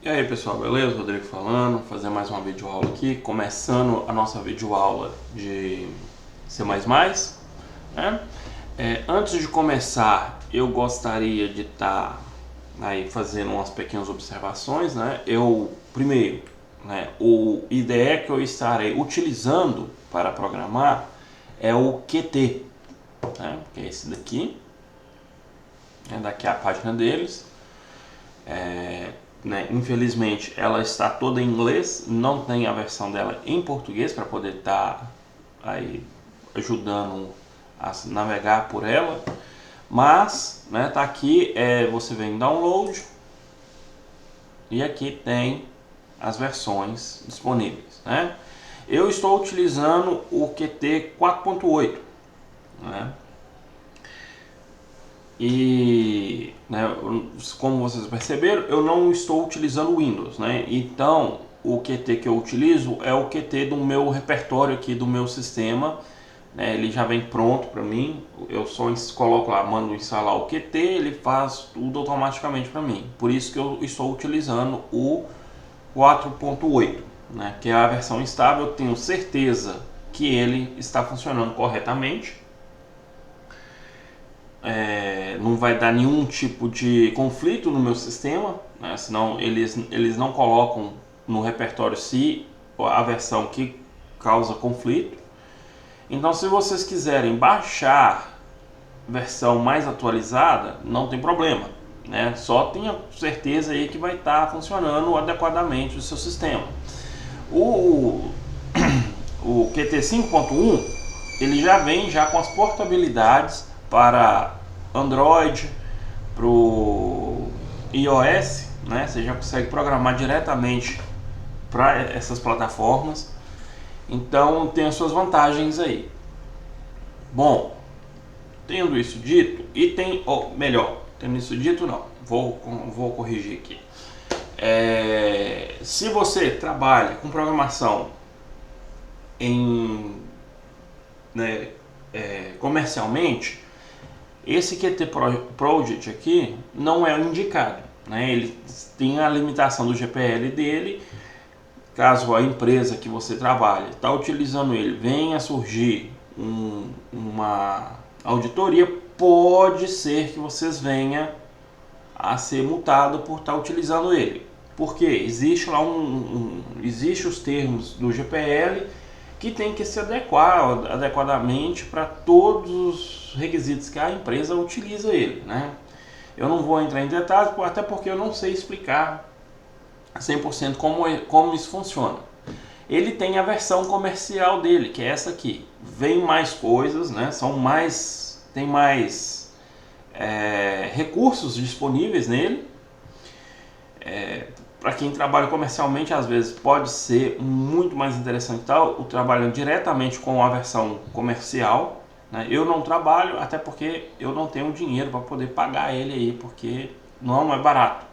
E aí pessoal, beleza? Rodrigo falando, fazer mais uma videoaula aqui, começando a nossa videoaula de C++, né? Antes de começar, eu gostaria de estar aí fazendo umas pequenas observações, né? Primeiro, né, o IDE que eu estarei utilizando para programar é o Qt, né? Que é esse daqui, daqui é a página deles. Né, infelizmente ela está toda em inglês, não tem a versão dela em português para poder estar aí ajudando a navegar por ela, mas né, tá aqui, você vem em download e aqui tem as versões disponíveis, né? Eu estou utilizando o Qt 4.8, né? E né, como vocês perceberam, eu não estou utilizando o Windows, né? Então o Qt que eu utilizo é o Qt do meu repertório aqui do meu sistema, né? Ele já vem pronto para mim, eu só coloco lá, mando instalar o Qt, ele faz tudo automaticamente para mim. Por isso que eu estou utilizando o 4.8, né? Que é a versão estável. Eu tenho certeza que ele está funcionando corretamente. Não vai dar nenhum tipo de conflito no meu sistema, né? Senão eles não colocam no repertório se a versão que causa conflito. Então, se vocês quiserem baixar versão mais atualizada, não tem problema, né? Só tenha certeza aí que vai estar funcionando adequadamente o seu sistema. O Qt 5.1 ele já vem já com as portabilidades para Android, para o iOS, né? Você já consegue programar diretamente para essas plataformas. Então tem as suas vantagens aí. Bom, tendo isso dito, tendo isso dito não, vou corrigir aqui. Se você trabalha com programação né, comercialmente, esse Qt Project aqui não é o indicado, né? Ele tem a limitação do GPL dele. Caso a empresa que você trabalha está utilizando ele, venha surgir uma auditoria, pode ser que vocês venham a ser multado por estar utilizando ele. Porque existe lá existe os termos do GPL que tem que se adequar adequadamente para todos os requisitos que a empresa utiliza ele, né? Eu não vou entrar em detalhes, até porque eu não sei explicar 100% como isso funciona. Ele tem a versão comercial dele, que é essa aqui. Vem mais coisas, né? Tem mais recursos disponíveis nele. Para quem trabalha comercialmente, às vezes pode ser muito mais interessante o trabalhando diretamente com a versão comercial, né? Eu não trabalho, até porque eu não tenho dinheiro para poder pagar ele aí, porque não é barato.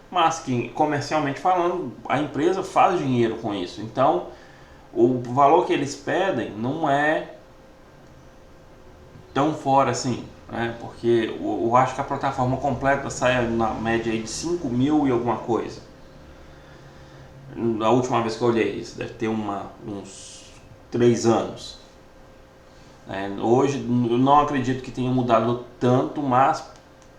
Mas que comercialmente falando, a empresa faz dinheiro com isso. Então o valor que eles pedem não é tão fora assim, né? Porque eu acho que a plataforma completa sai na média aí de 5 mil e alguma coisa. A última vez que eu olhei isso, deve ter uns 3 anos. Hoje eu não acredito que tenha mudado tanto, mas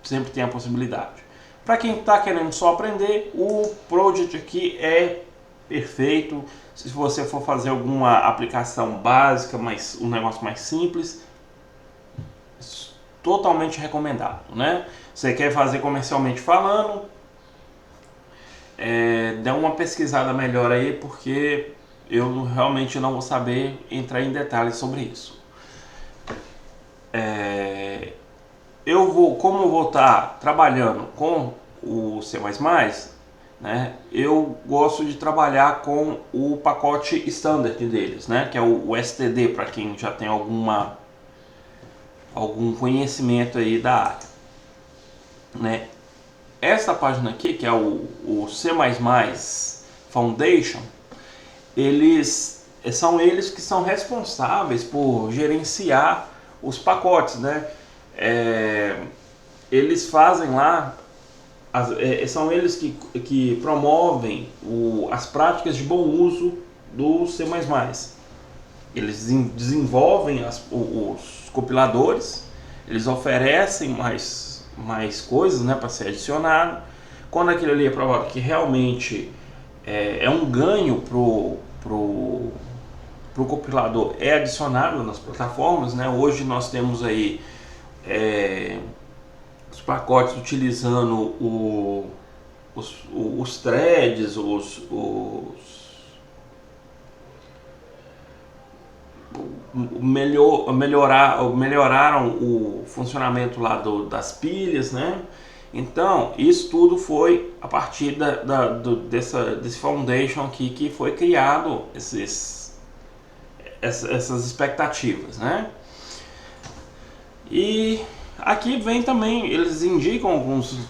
sempre tem a possibilidade. Para quem está querendo só aprender, o Project aqui é perfeito. Se você for fazer alguma aplicação básica, mas um negócio mais simples, totalmente recomendado, né? Você quer fazer comercialmente falando, dá uma pesquisada melhor aí, porque eu realmente não vou saber entrar em detalhes sobre isso. Como eu vou estar trabalhando com o C++, né, eu gosto de trabalhar com o pacote standard deles, né, que é o STD, para quem já tem algum conhecimento aí da área, né. Essa página aqui, que é o C++ Foundation, são eles que são responsáveis por gerenciar os pacotes, né. Eles fazem lá são eles que promovem as práticas de bom uso do C++. Eles desenvolvem os compiladores, eles oferecem mais coisas, né, para ser adicionado. Quando aquilo ali é provado que realmente é um ganho pro compilador, é adicionado nas plataformas, né? Hoje nós temos aí os pacotes utilizando os threads, melhoraram o funcionamento lá das pilhas, né? Então, isso tudo foi a partir desse foundation aqui que foi criado essas expectativas, né? E aqui vem também, eles indicam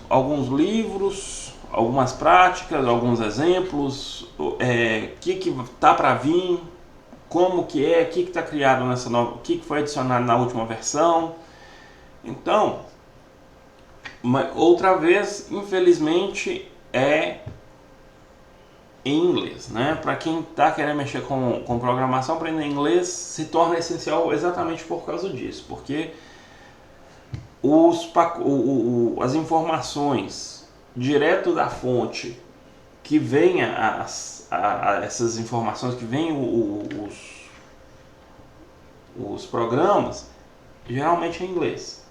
alguns livros, algumas práticas, alguns exemplos, que tá para vir, como que é, o que está criado nessa nova, o que foi adicionado na última versão. Então, outra vez, infelizmente, é em inglês, né? Para quem está querendo mexer com programação, aprender inglês se torna essencial exatamente por causa disso, porque as informações direto da fonte que vem essas informações que vem os programas, geralmente é em inglês,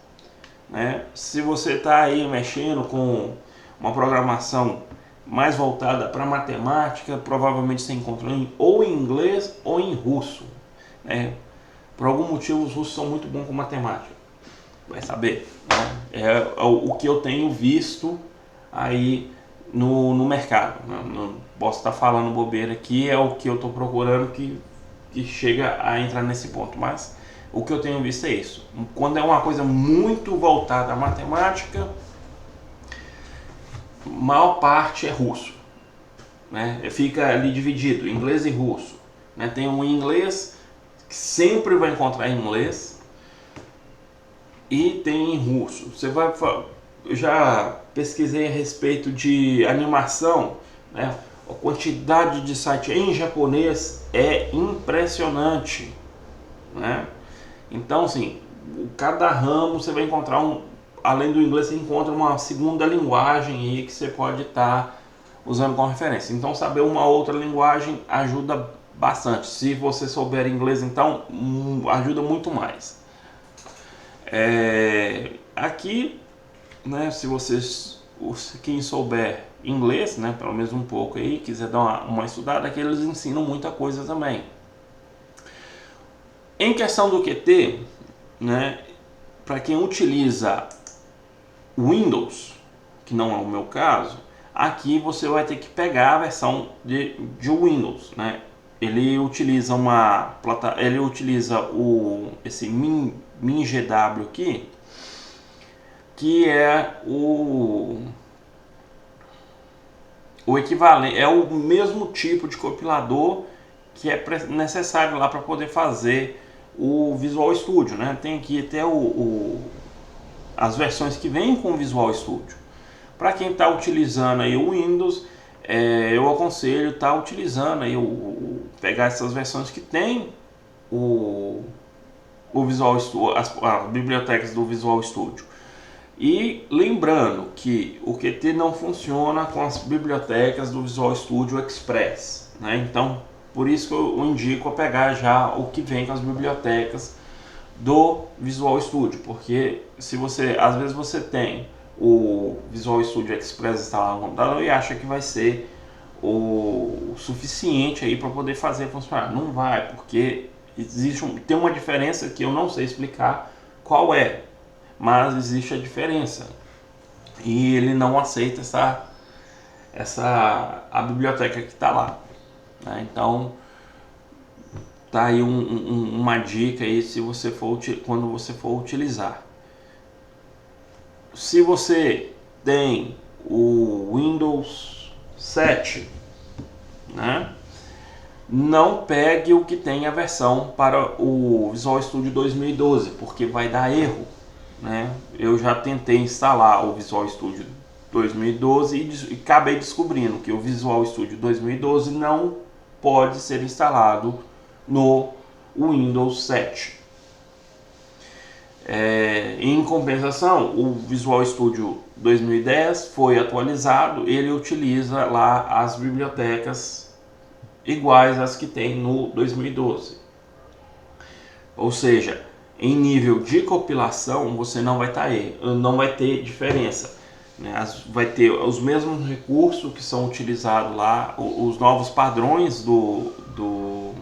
né? Se você está aí mexendo com uma programação mais voltada para matemática, provavelmente você encontra ou em inglês ou em russo, né? Por algum motivo os russos são muito bons com matemática, vai saber, né? É o que eu tenho visto aí no mercado. Não posso estar falando bobeira aqui, é o que eu estou procurando que chega a entrar nesse ponto, mas o que eu tenho visto é isso. Quando é uma coisa muito voltada à matemática, maior parte é russo, né? Fica ali dividido, inglês e russo, né? Tem um inglês que sempre vai encontrar em inglês e tem em russo. Eu já pesquisei a respeito de animação, né? A quantidade de site em japonês é impressionante, né? Então, assim, cada ramo você vai encontrar além do inglês, você encontra uma segunda linguagem aí que você pode estar usando como referência. Então, saber uma outra linguagem ajuda bastante. Se você souber inglês, então, ajuda muito mais. Aqui, né, quem souber inglês, né, pelo menos um pouco aí, quiser dar uma estudada, aqui eles ensinam muita coisa também. Em questão do QT, né, para quem utiliza Windows, que não é o meu caso, aqui você vai ter que pegar a versão de Windows, né? Ele utiliza esse MinGW aqui, que é o equivalente, é o mesmo tipo de compilador que é necessário lá para poder fazer o Visual Studio, né? Tem aqui até as versões que vêm com o Visual Studio. Para quem está utilizando aí o Windows, eu aconselho estar utilizando aí pegar essas versões que tem o Visual Studio, as bibliotecas do Visual Studio. E lembrando que o Qt não funciona com as bibliotecas do Visual Studio Express, né? Então, por isso que eu indico a pegar já o que vem com as bibliotecas do Visual Studio, porque às vezes você tem o Visual Studio Express instalado no computador e acha que vai ser o suficiente aí para poder fazer funcionar. Não vai, porque tem uma diferença que eu não sei explicar qual é, mas existe a diferença e ele não aceita a biblioteca que está lá, né? Então tá aí uma dica aí quando você for utilizar. Se você tem o Windows 7, né, não pegue o que tem a versão para o Visual Studio 2012, porque vai dar erro, né? Eu já tentei instalar o Visual Studio 2012 e acabei descobrindo que o Visual Studio 2012 não pode ser instalado no Windows 7. Em compensação, o Visual Studio 2010 foi atualizado, ele utiliza lá as bibliotecas iguais às que tem no 2012. Ou seja, em nível de compilação você não vai ter diferença, né? Vai ter os mesmos recursos que são utilizados lá, os novos padrões do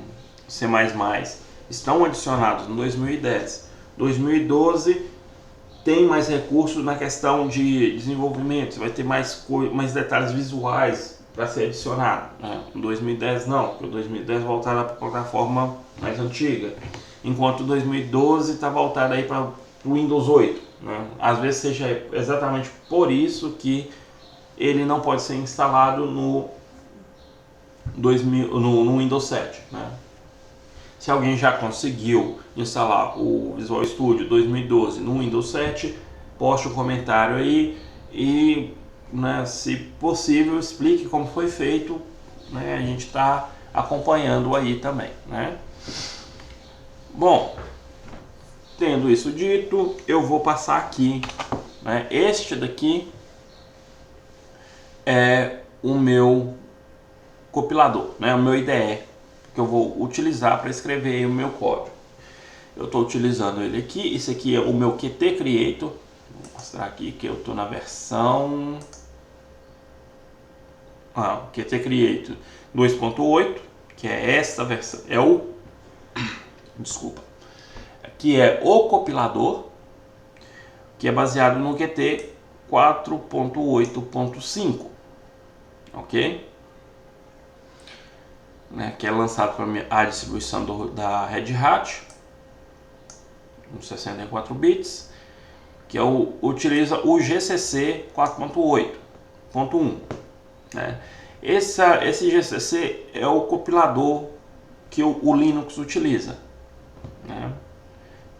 C++ estão adicionados no 2010. 2012 tem mais recursos na questão de desenvolvimento, vai ter mais detalhes visuais para ser adicionado, né? Em 2010 não, porque o 2010 voltado para a plataforma mais antiga, enquanto o 2012 está voltado aí para o Windows 8, né? Às vezes seja exatamente por isso que ele não pode ser instalado no Windows 7, né? Se alguém já conseguiu instalar o Visual Studio 2012 no Windows 7, poste um comentário aí e, né, se possível, explique como foi feito, né? A gente está acompanhando aí também, né? Bom, tendo isso dito, eu vou passar aqui, né? Este daqui é o meu compilador, né? O meu IDE, que eu vou utilizar para escrever o meu código. Eu estou utilizando ele aqui. Esse aqui é o meu Qt Creator. Vou mostrar aqui que eu estou na versão Qt Creator 2.8, que é esta versão, que é o compilador, que é baseado no Qt 4.8.5, ok? Né, que é lançado para a distribuição da Red Hat, uns 64 bits, que utiliza o GCC 4.8.1, né? Esse GCC é o compilador que o Linux utiliza, né?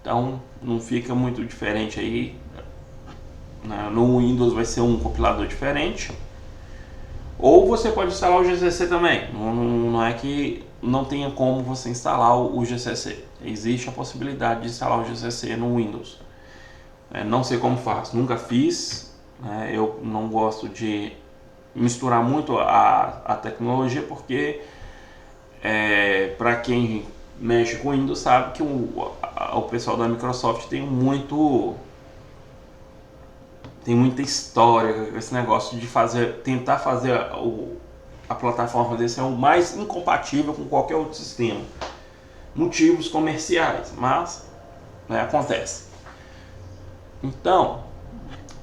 Então não fica muito diferente aí, né? No Windows vai ser um compilador diferente. Ou você pode instalar o GCC também, não é que não tenha como você instalar o GCC. Existe a possibilidade de instalar o GCC no Windows. Não sei como faz, nunca fiz, né? Eu não gosto de misturar muito a tecnologia, porque para quem mexe com Windows sabe que o pessoal da Microsoft tem muita história com esse negócio de tentar fazer a plataforma desse ser o mais incompatível com qualquer outro sistema. Motivos comerciais, mas, né, acontece. Então,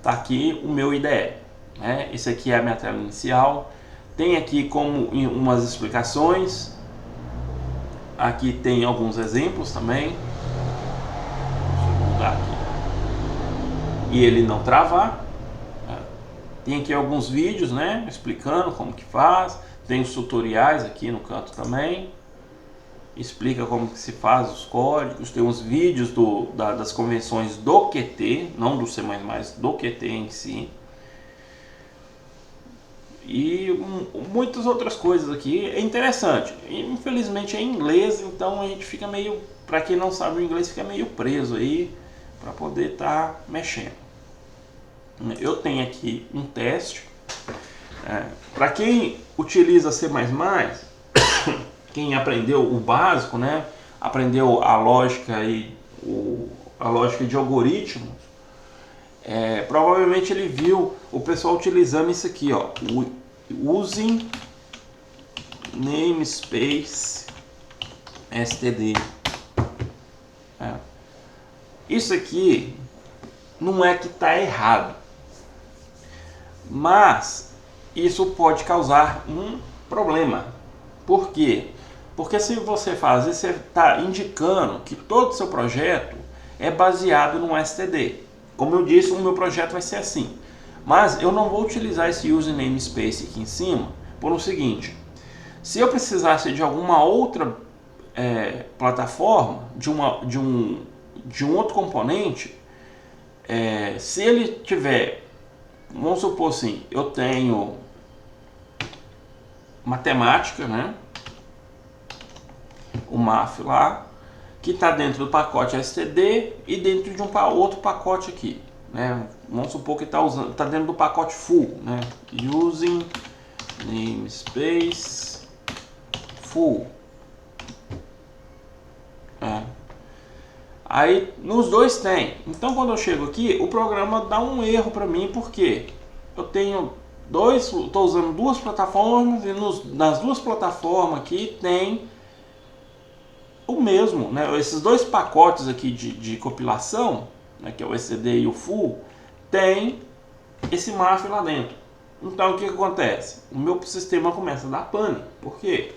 tá aqui o meu IDE, né? Esse aqui é a minha tela inicial. Tem aqui como umas explicações. Aqui tem alguns exemplos também. Deixa eu mudar aqui e ele não travar. Tem aqui alguns vídeos, né, explicando como que faz. Tem os tutoriais aqui no canto também, explica como que se faz os códigos. Tem uns vídeos das convenções do Qt, não do C++, do Qt em si, e muitas outras coisas aqui. É interessante. Infelizmente é em inglês, então a gente fica meio, para quem não sabe o inglês, fica meio preso aí para poder estar mexendo. Eu tenho aqui um teste. Para quem utiliza C++, quem aprendeu o básico, né, aprendeu a lógica de algoritmos, provavelmente ele viu o pessoal utilizando isso aqui, ó, using namespace std. Isso aqui não é que está errado, mas isso pode causar um problema. Por quê? Porque se você faz isso, você está indicando que todo o seu projeto é baseado no std. Como eu disse, o meu projeto vai ser assim. Mas eu não vou utilizar esse use namespace aqui em cima por o seguinte: se eu precisasse de alguma outra plataforma, de um outro componente, se ele tiver vamos supor assim, eu tenho matemática, né? O MAF lá, que está dentro do pacote std e dentro de um outro pacote aqui, né? Vamos supor que está dentro do pacote full, né? Using namespace full. Aí nos dois tem. Então quando eu chego aqui, o programa dá um erro para mim, porque eu tenho estou usando duas plataformas e nas duas plataformas aqui tem o mesmo, né? Esses dois pacotes aqui de compilação, né, que é o std e o full, tem esse MAF lá dentro. Então o que acontece? O meu sistema começa a dar pane. Por quê?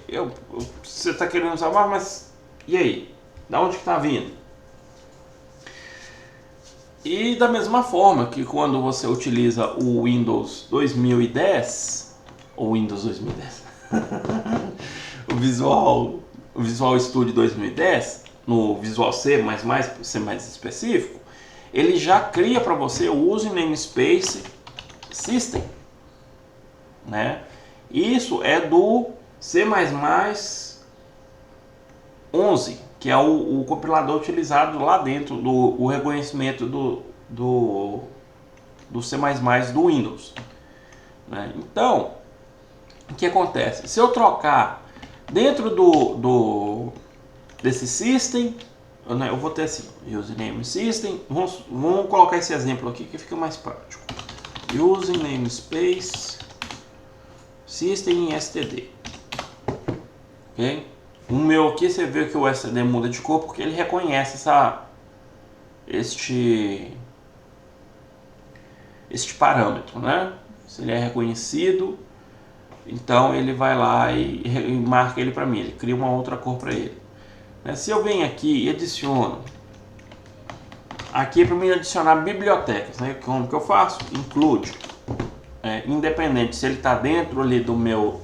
Você está querendo saber, mas e aí? Da onde que está vindo? E da mesma forma que quando você utiliza o Windows 2010, ou Windows 2010, o Visual Studio 2010, no Visual C++, para ser mais específico, ele já cria para você o Using Namespace System, né? Isso é do C++ 11, que é o compilador utilizado lá dentro do reconhecimento do C++ do Windows, né? Então, o que acontece? Se eu trocar dentro desse system, né, eu vou ter assim, username system, vamos colocar esse exemplo aqui que fica mais prático. Using namespace system em std, ok? O meu aqui você vê que o std muda de cor porque ele reconhece este parâmetro, né? Se ele é reconhecido, então ele vai lá e marca ele para mim, ele cria uma outra cor para ele. Se eu venho aqui e adiciono, aqui é para mim adicionar bibliotecas, né? Como que eu faço? Include, independente se ele está dentro ali do meu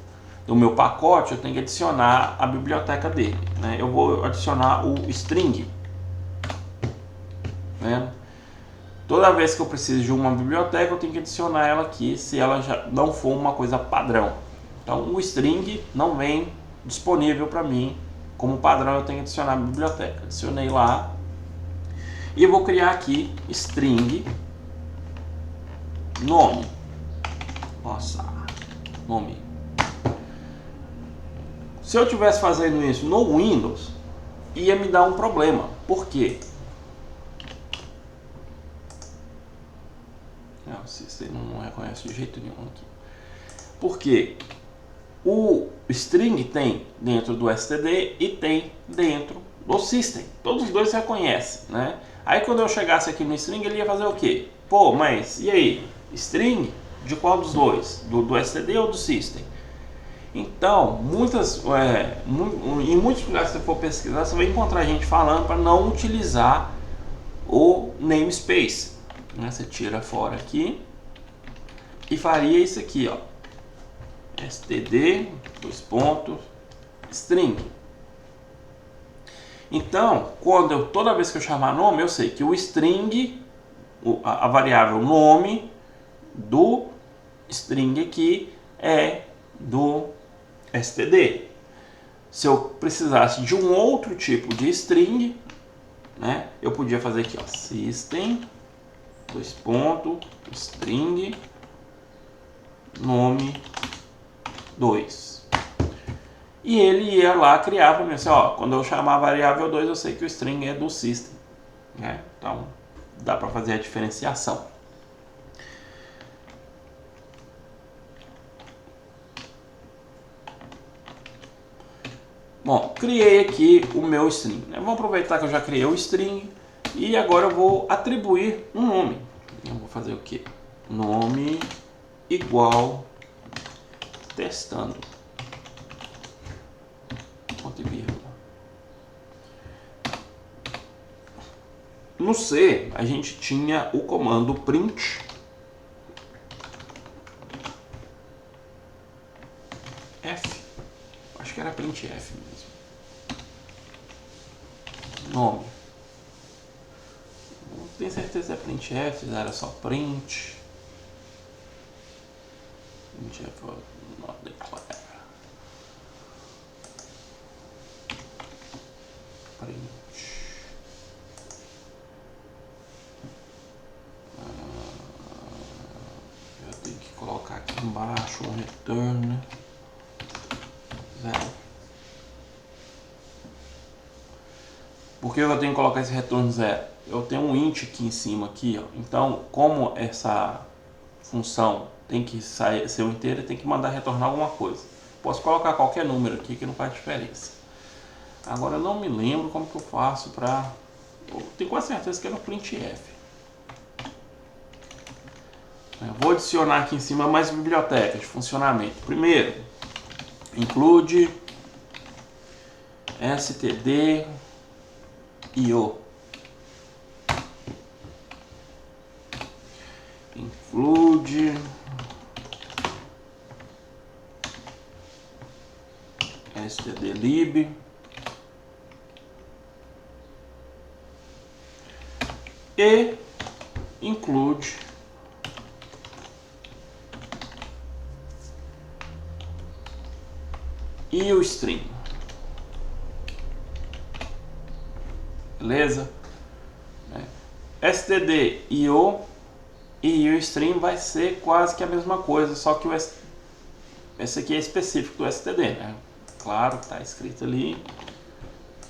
pacote, eu tenho que adicionar a biblioteca dele, né? Eu vou adicionar o string, né? Toda vez que eu preciso de uma biblioteca, eu tenho que adicionar ela aqui, se ela já não for uma coisa padrão. Então o string não vem disponível para mim como padrão, eu tenho que adicionar a biblioteca. Adicionei lá e vou criar aqui string nome. Nossa, nome. Se eu tivesse fazendo isso no Windows, ia me dar um problema. Por quê? Não, o sistema não reconhece de jeito nenhum aqui. Porque o string tem dentro do std e tem dentro do system. Todos os dois se reconhecem, né? Aí quando eu chegasse aqui no string, ele ia fazer o quê? Pô, mas e aí? String de qual dos dois? Do std ou do system? Então, em muitos lugares que você for pesquisar, você vai encontrar gente falando para não utilizar o namespace, né? Você tira fora aqui e faria isso aqui, ó, std, string. Então, toda vez que eu chamar nome, eu sei que o string, a variável nome do string aqui é do std. Se eu precisasse de um outro tipo de string, né, eu podia fazer aqui, ó, system, string, nome 2. E ele ia lá criar para mim assim, ó, quando eu chamar a variável 2, eu sei que o string é do system, né? Então, dá para fazer a diferenciação. Bom, criei aqui o meu string, né? Vamos aproveitar que eu já criei o string e agora eu vou atribuir um nome. Eu vou fazer o quê? Nome igual testando. Ponto e vírgula. No C, a gente tinha o comando print f. Acho que era printf mesmo. Nome. Não tenho certeza se é printf, era só print. printf not declare. Print. Eu tenho que colocar aqui embaixo um return 0. Por que eu tenho que colocar esse return 0? Eu tenho um int aqui em cima aqui, ó. Então, como essa função tem que ser um inteiro, tem que mandar retornar alguma coisa. Posso colocar qualquer número aqui que não faz diferença. Agora eu não me lembro como que eu faço para... Eu tenho quase certeza que é no printf. Eu vou adicionar aqui em cima mais bibliotecas de funcionamento. Primeiro, include std io. Include stdlib e include iostream. Beleza? std io e iostream vai ser quase que a mesma coisa, só que esse aqui é específico do std, né? Claro que está escrito ali.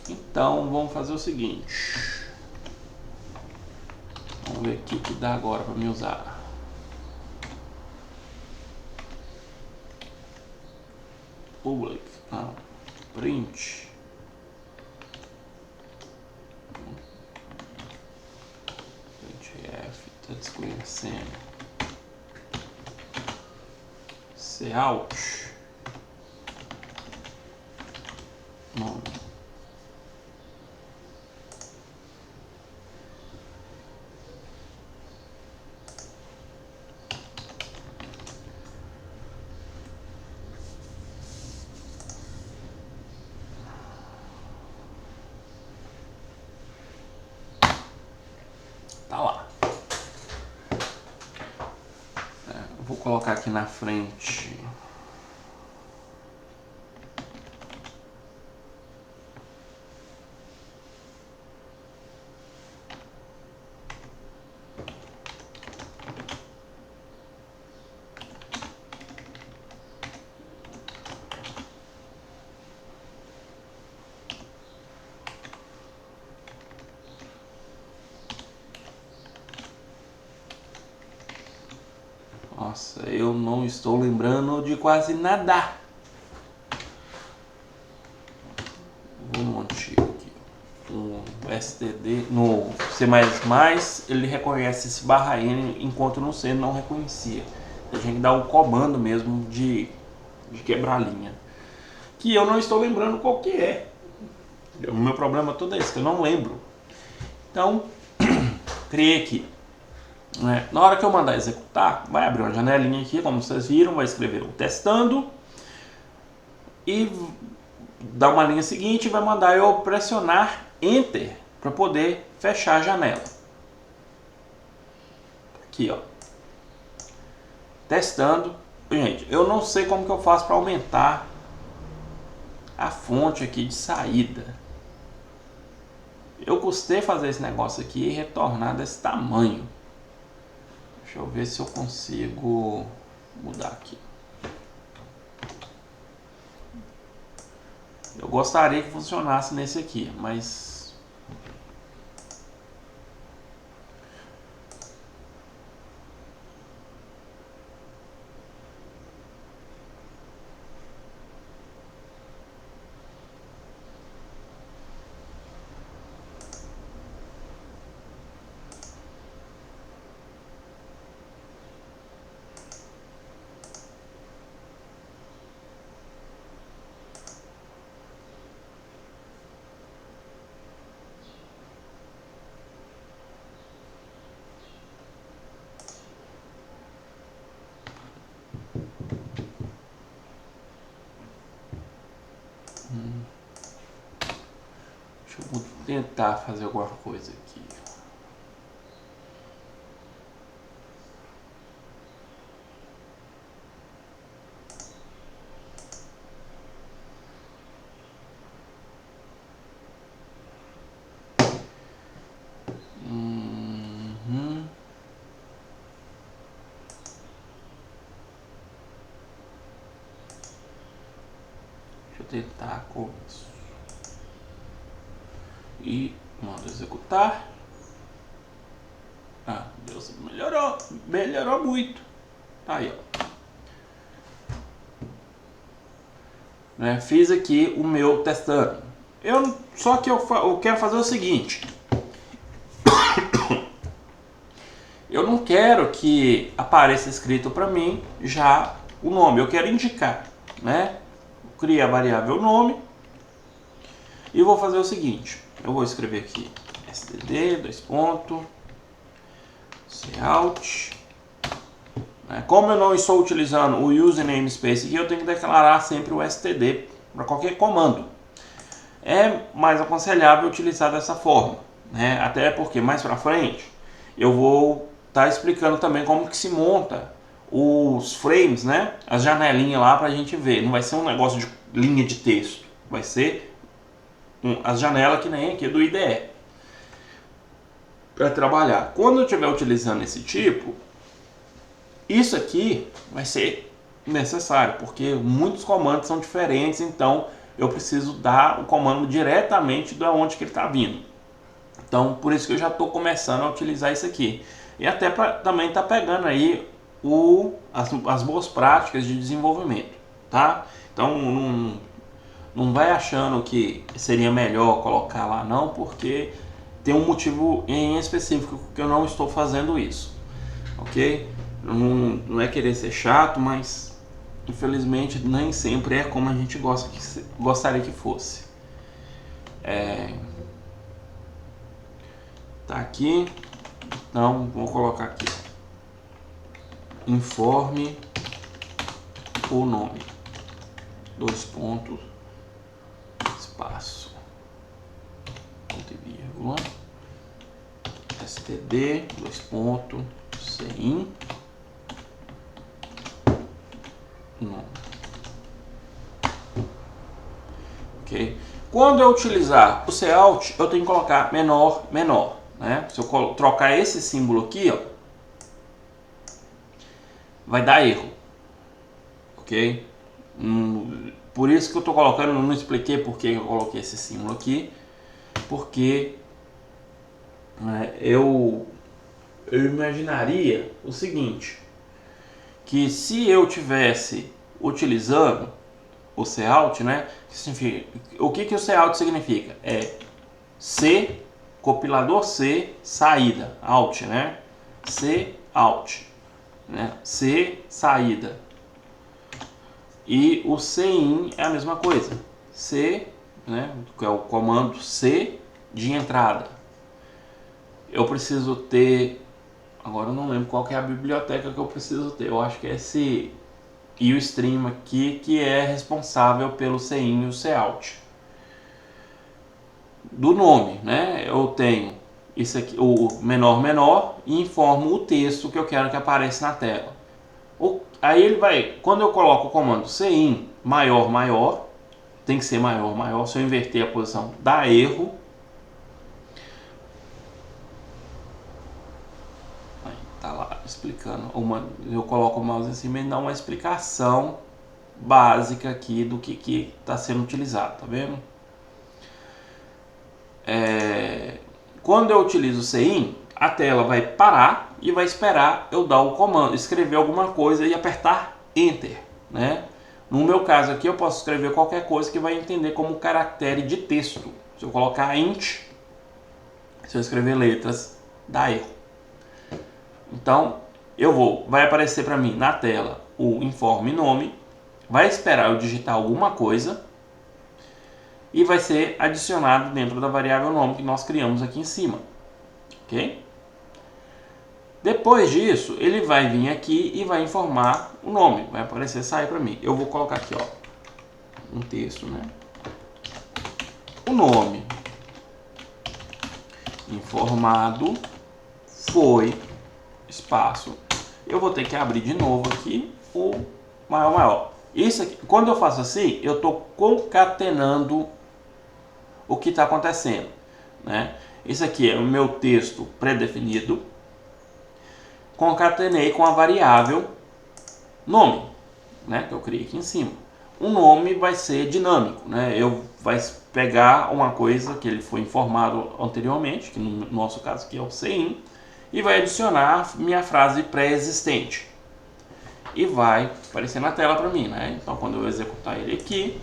Então vamos fazer o seguinte. Vamos ver o que dá agora para me usar. Public, não, print. Printf, touchscreen, cout, nome. Tá lá. Eu vou colocar aqui na frente. Nossa, eu não estou lembrando de quase nada. Vou montar aqui um std no C++, ele reconhece esse /n, enquanto no C não reconhecia. A gente dá um comando mesmo de quebrar a linha, que eu não estou lembrando qual que é. O meu problema todo é esse, que eu não lembro. Então, criei aqui. Na hora que eu mandar executar, vai abrir uma janelinha aqui, como vocês viram, vai escrever o testando e dar uma linha seguinte e vai mandar eu pressionar Enter para poder fechar a janela. Aqui, ó. Testando. Gente, eu não sei como que eu faço para aumentar a fonte aqui de saída. Eu custei fazer esse negócio aqui e retornar desse tamanho. Deixa eu ver se eu consigo mudar aqui. Eu gostaria que funcionasse nesse aqui, mas... Deixa eu tentar fazer alguma coisa aqui. eu tentar com isso. E mando executar. Ah, Deus, melhorou muito. Tá aí, ó. Né, fiz aqui o meu testando. Só que eu quero fazer o seguinte. Eu não quero que apareça escrito para mim já o nome. Eu quero indicar, né? Criei a variável nome e vou fazer o seguinte. Eu vou escrever aqui std, cout. Como eu não estou utilizando o use namespace aqui, eu tenho que declarar sempre o std para qualquer comando. É mais aconselhável utilizar dessa forma, né? Até porque mais para frente eu vou estar explicando também como que se monta os frames, né? As janelinhas lá para a gente ver. Não vai ser um negócio de linha de texto, vai ser as janelas que nem aqui do IDE para trabalhar. Quando eu estiver utilizando esse tipo, isso aqui vai ser necessário, porque muitos comandos são diferentes, então eu preciso dar o comando diretamente de onde que ele está vindo. Então, por isso que eu já estou começando a utilizar isso aqui. E até para também estar pegando aí as boas práticas de desenvolvimento, tá? Então, não vai achando que seria melhor colocar lá não, porque tem um motivo em específico que eu não estou fazendo isso, ok? Não é querer ser chato, mas infelizmente nem sempre é como a gente gostaria que fosse. Tá aqui, então vou colocar aqui, informe o nome, espaço, ponto e vírgula, std, cin, nome. Ok? Quando eu utilizar o cout, eu tenho que colocar menor, né? Se eu trocar esse símbolo aqui, ó, vai dar erro, ok? Por isso que eu estou colocando, eu não expliquei por que eu coloquei esse símbolo aqui, porque eu imaginaria o seguinte, que se eu tivesse utilizando o cout, né? O que o cout significa? É C, compilador C, saída, out, né? C, out, né? C, saída. E o cin é a mesma coisa. C, né? Que é o comando C de entrada. Eu preciso ter, agora eu não lembro qual que é a biblioteca que eu preciso ter. Eu acho que é esse e o stream aqui que é responsável pelo cin e o cout. Do nome, né? Eu tenho isso aqui, o menor e informo o texto que eu quero que apareça na tela. Aí ele vai, quando eu coloco o comando cin maior, tem que ser maior, se eu inverter a posição dá erro. Aí, tá lá explicando, eu coloco o mouse em cima e dá uma explicação básica aqui do que está sendo utilizado, tá vendo? Quando eu utilizo o cin, a tela vai parar e vai esperar eu dar o comando, escrever alguma coisa e apertar Enter, né? No meu caso aqui eu posso escrever qualquer coisa que vai entender como caractere de texto. Se eu colocar int, se eu escrever letras, dá erro. Então vai aparecer para mim na tela o informe nome, vai esperar eu digitar alguma coisa e vai ser adicionado dentro da variável nome que nós criamos aqui em cima, ok? Depois disso, ele vai vir aqui e vai informar o nome, vai aparecer sair para mim. Eu vou colocar aqui, ó, um texto, né? O nome informado foi espaço. Eu vou ter que abrir de novo aqui o maior. Isso aqui, quando eu faço assim, eu estou concatenando o que está acontecendo, né? Isso aqui é o meu texto pré-definido, concatenei com a variável nome, né, que eu criei aqui em cima. o nome vai ser dinâmico, né? Eu vai pegar uma coisa que ele foi informado anteriormente, que no nosso caso aqui é o CIN, e vai adicionar minha frase pré-existente. E vai aparecer na tela para mim, né? Então quando eu executar ele aqui,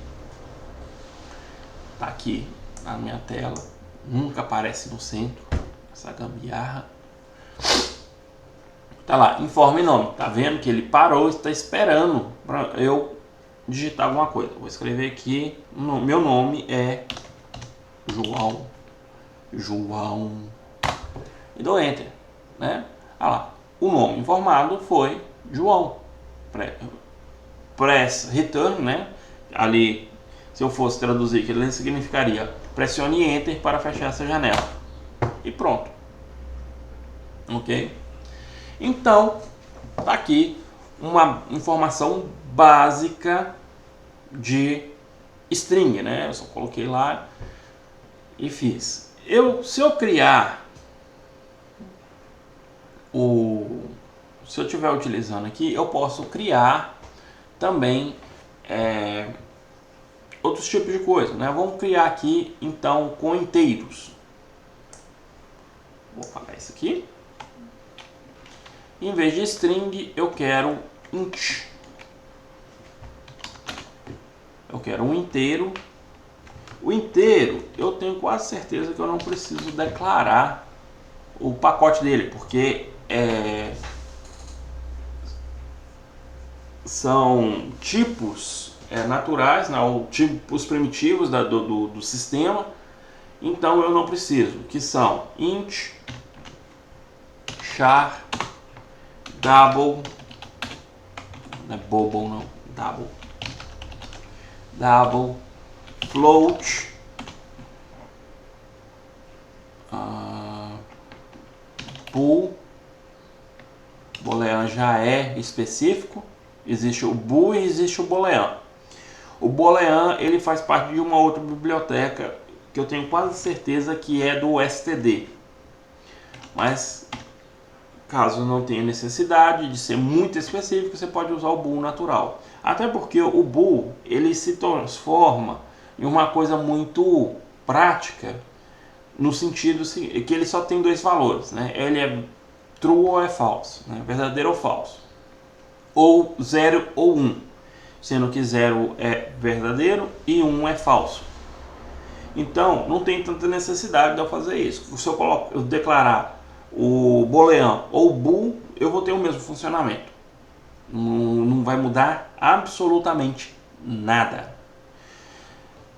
tá aqui na minha tela, nunca aparece no centro, essa gambiarra. Tá lá, informe nome, tá vendo que ele parou e está esperando para eu digitar alguma coisa. Vou escrever aqui, meu nome é João, e dou Enter, né? Ah lá, o nome informado foi João. Press Return, né? Ali, se eu fosse traduzir, que ele significaria pressione Enter para fechar essa janela. E pronto. Ok? Então, tá aqui uma informação básica de string, né? Eu só coloquei lá e fiz. Se eu criar se eu estiver utilizando aqui, eu posso criar também outros tipos de coisa, né? Vamos criar aqui então com inteiros. Vou apagar isso aqui. Em vez de string, eu quero int. Eu quero um inteiro. O inteiro, eu tenho quase certeza que eu não preciso declarar o pacote dele, porque são tipos naturais, né, ou tipos primitivos do sistema. Então eu não preciso, que são int, char, double, não é bubble não, double, float, bool. Boolean já é específico, existe o bool e existe o boolean. O boolean ele faz parte de uma outra biblioteca que eu tenho quase certeza que é do std, mas caso não tenha necessidade de ser muito específico, você pode usar o bool natural. Até porque o bool ele se transforma em uma coisa muito prática, no sentido que ele só tem dois valores, né? Ele é true ou é false, né? Verdadeiro ou falso, ou 0 ou 1, sendo que 0 é verdadeiro e 1 é falso. Então não tem tanta necessidade de eu fazer isso. Se eu declarar o boolean ou o bool, eu vou ter o mesmo funcionamento. Não vai mudar absolutamente nada.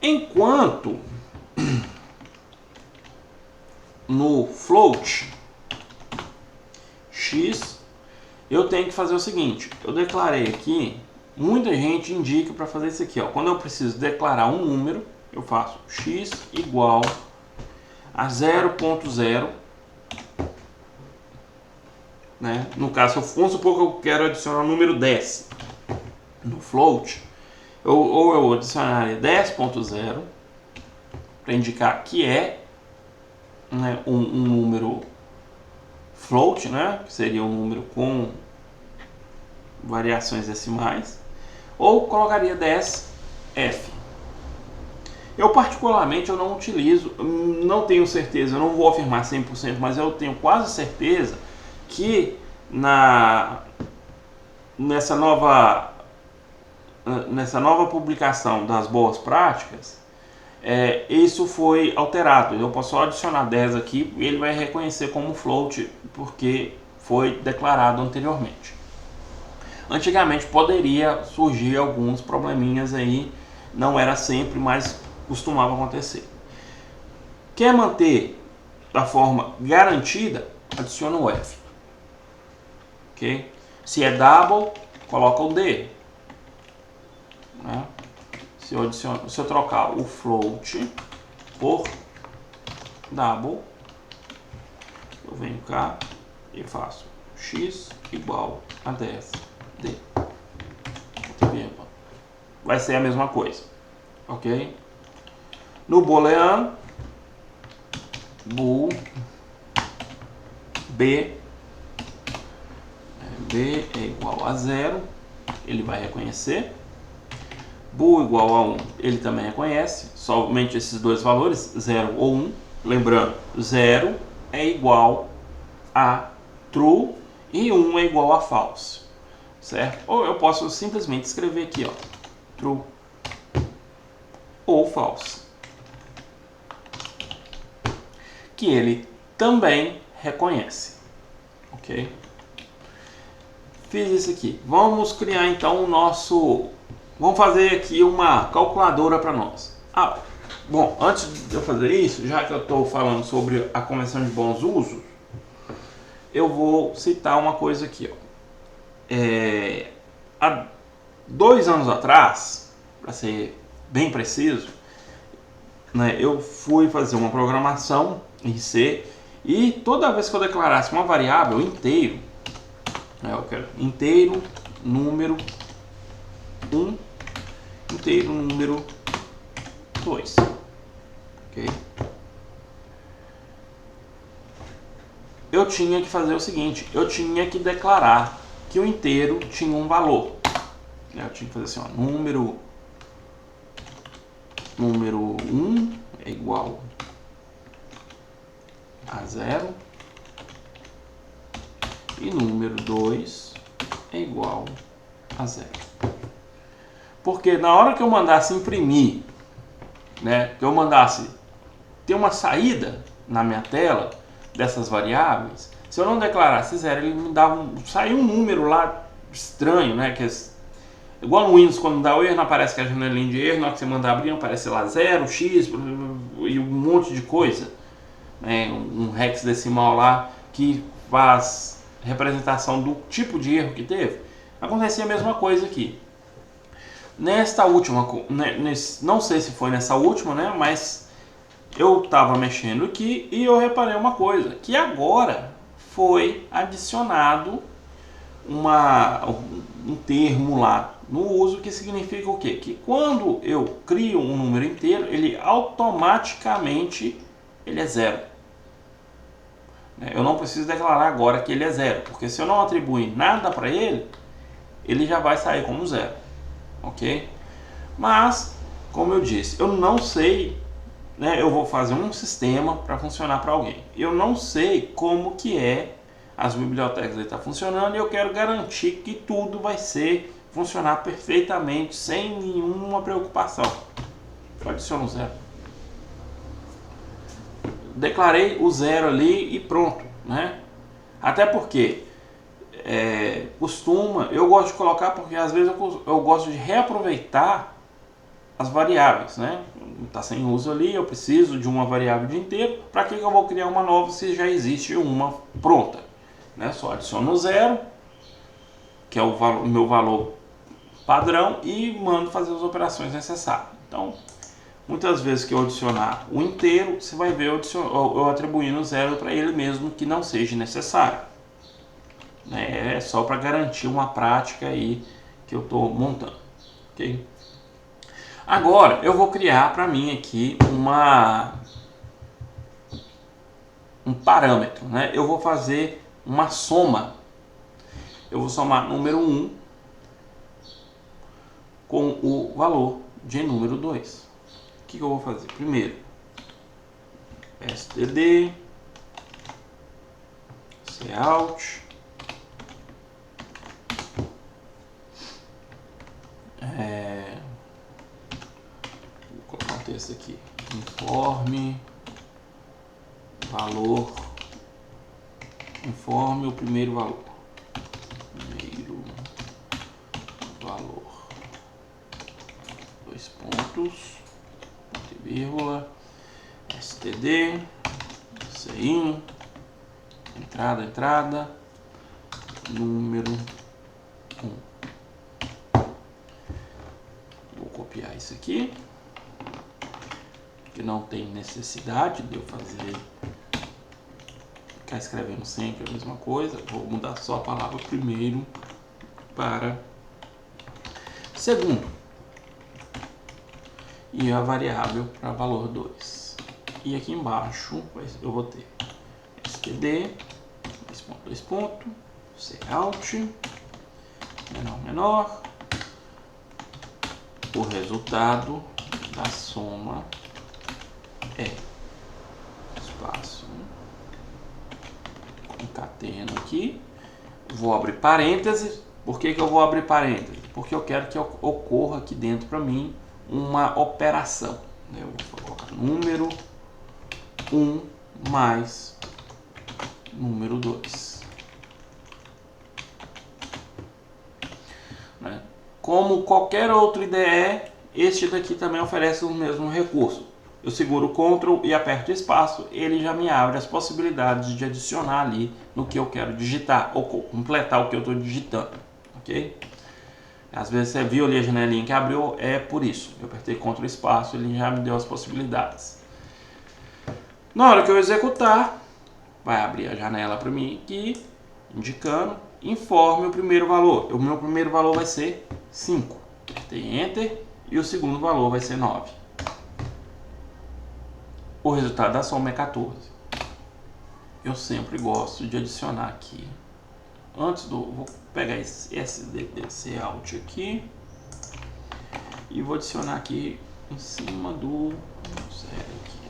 Enquanto no float x eu tenho que fazer o seguinte: eu declarei aqui, muita gente indica para fazer isso aqui, ó. Quando eu preciso declarar um número, eu faço x igual a 0.0, né? No caso, vamos supor que eu quero adicionar o número 10 no float, ou eu adicionaria 10.0 para indicar que é, né, um número float, né, que seria um número com variações decimais, ou colocaria 10f. Eu particularmente eu não utilizo, não tenho certeza, eu não vou afirmar 100%, mas eu tenho quase certeza que nessa nova publicação das boas práticas, isso foi alterado. Eu posso só adicionar 10 aqui e ele vai reconhecer como float, porque foi declarado anteriormente. Antigamente poderia surgir alguns probleminhas aí, não era sempre, mas costumava acontecer. Quer manter da forma garantida, adiciona o F. Okay? Se é double, coloca o D. Né? Se eu trocar o float por double, eu venho cá e faço x igual a 10d. Vai ser a mesma coisa, ok? No boolean, bool b é igual a 0, ele vai reconhecer. bool igual a 1, ele também reconhece somente esses dois valores, 0 ou 1. Lembrando, 0 é igual a true e 1 é igual a false, certo? Ou eu posso simplesmente escrever aqui, ó, true ou false, que ele também reconhece, ok? Fiz isso aqui. Vamos criar então o nosso... Vamos fazer aqui uma calculadora para nós. Bom, antes de eu fazer isso, já que eu estou falando sobre a convenção de bons usos, eu vou citar uma coisa aqui, ó. Há 2 anos atrás, para ser bem preciso, né, eu fui fazer uma programação em C e toda vez que eu declarasse uma variável inteiro, né, eu quero inteiro número 1, inteiro número 2, ok? Eu tinha que fazer o seguinte, eu tinha que declarar que o inteiro tinha um valor. Eu tinha que fazer assim, ó, número 1 é igual a 0 e número 2 é igual a 0. Porque na hora que eu mandasse imprimir, né, que eu mandasse ter uma saída na minha tela dessas variáveis, se eu não declarasse 0, ele me dava saiu um número lá estranho, né, que igual no Windows, quando dá o erro, não aparece que a janelinha de erro, na hora que você mandar abrir, aparece lá 0, x e um monte de coisa, né, um hexadecimal lá que faz representação do tipo de erro que teve. Acontecia a mesma coisa aqui. Nesta última, não sei se foi nessa última, né, mas eu estava mexendo aqui e eu reparei uma coisa, que agora foi adicionado um termo lá no uso que significa o quê? Que quando eu crio um número inteiro, ele automaticamente é 0. Eu não preciso declarar agora que ele é 0, porque se eu não atribuir nada para ele, ele já vai sair como 0, ok? Mas, como eu disse, eu não sei, né, eu vou fazer um sistema para funcionar para alguém. Eu não sei como que as bibliotecas estão funcionando e eu quero garantir que tudo vai funcionar perfeitamente, sem nenhuma preocupação. Eu adiciono 0. Declarei o 0 ali e pronto, né? Até porque eu gosto de colocar, porque às vezes eu gosto de reaproveitar as variáveis, né? Está sem uso ali, eu preciso de uma variável de inteiro. Para que eu vou criar uma nova se já existe uma pronta? Né? Só adiciono 0, que é o meu valor padrão, e mando fazer as operações necessárias. Então, muitas vezes que eu adicionar o inteiro, você vai ver eu atribuindo 0 para ele mesmo que não seja necessário. É só para garantir uma prática aí que eu estou montando. Okay? Agora eu vou criar para mim aqui um parâmetro. Né? Eu vou fazer uma soma. Eu vou somar número 1 com o valor de número 2. O que eu vou fazer? Primeiro, std, cout, vou colocar um texto aqui, informe o primeiro valor, dois pontos, ponto e vírgula, std, cin, entrada, número 1. Vou copiar isso aqui, que não tem necessidade de eu ficar escrevendo sempre a mesma coisa. Vou mudar só a palavra primeiro para segundo. E a variável para valor 2. E aqui embaixo eu vou ter std, dois pontos, cout, menor, o resultado da soma é espaço, concateno aqui, vou abrir parênteses. Por que eu vou abrir parênteses? Porque eu quero que ocorra aqui dentro para mim uma operação. Eu vou colocar número 1 mais número 2. Como qualquer outro IDE, este daqui também oferece o mesmo recurso. Eu seguro o Ctrl e aperto espaço, ele já me abre as possibilidades de adicionar ali no que eu quero digitar, ou completar o que eu estou digitando, ok? Às vezes você viu ali a janelinha que abriu, é por isso. Eu apertei Ctrl espaço, ele já me deu as possibilidades. Na hora que eu executar, vai abrir a janela para mim aqui, indicando, informe o primeiro valor. O meu primeiro valor vai ser 5. Apertei Enter e o segundo valor vai ser 9. O resultado da soma é 14. Eu sempre gosto de adicionar aqui. Vou pegar esse Out aqui e vou adicionar aqui em cima do 0 aqui.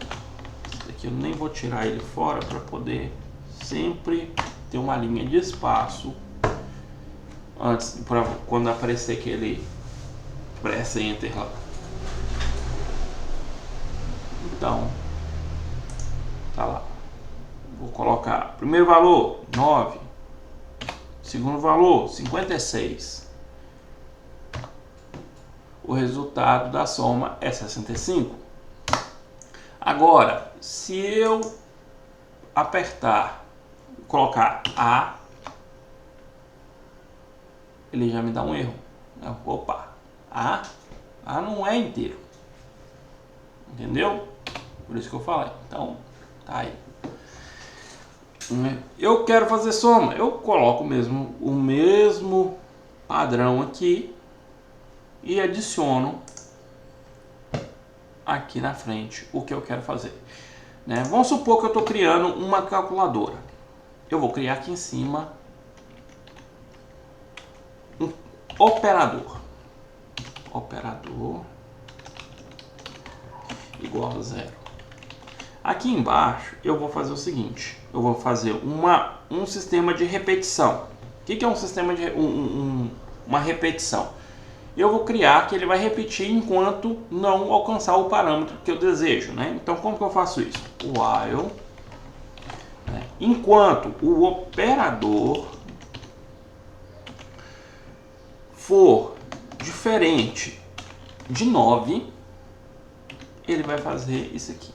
Esse daqui eu nem vou tirar ele fora para poder sempre ter uma linha de espaço antes, para quando aparecer aquele press enter lá. Então, tá lá. Vou colocar primeiro valor 9, segundo valor 56. O resultado da soma é 65. Agora, se eu apertar, colocar A, ele já me dá um erro. Opa, A não é inteiro. Entendeu? Por isso que eu falei. Então, tá aí. Eu quero fazer soma. Eu coloco mesmo o mesmo padrão aqui e adiciono aqui na frente o que eu quero fazer. Vamos supor que eu estou criando uma calculadora. Eu vou criar aqui em cima um operador. Operador igual a 0. Aqui embaixo eu vou fazer o seguinte. Eu vou fazer um sistema de repetição. O que é um sistema de uma repetição? Eu vou criar que ele vai repetir enquanto não alcançar o parâmetro que eu desejo, Então, como que eu faço isso? While, enquanto o operador for diferente de 9, ele vai fazer isso aqui.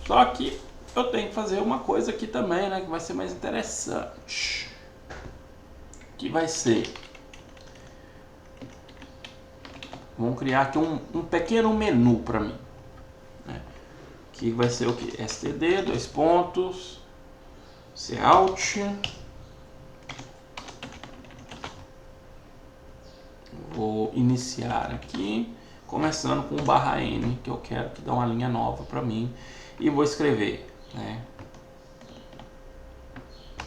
Só que eu tenho que fazer uma coisa aqui também, que vai ser mais interessante. Que vai ser... Vamos criar aqui um pequeno menu para mim. Que vai ser o que? std, 2 pontos, cout. Vou iniciar aqui, começando com /n, que eu quero que dê uma linha nova para mim. E vou escrever,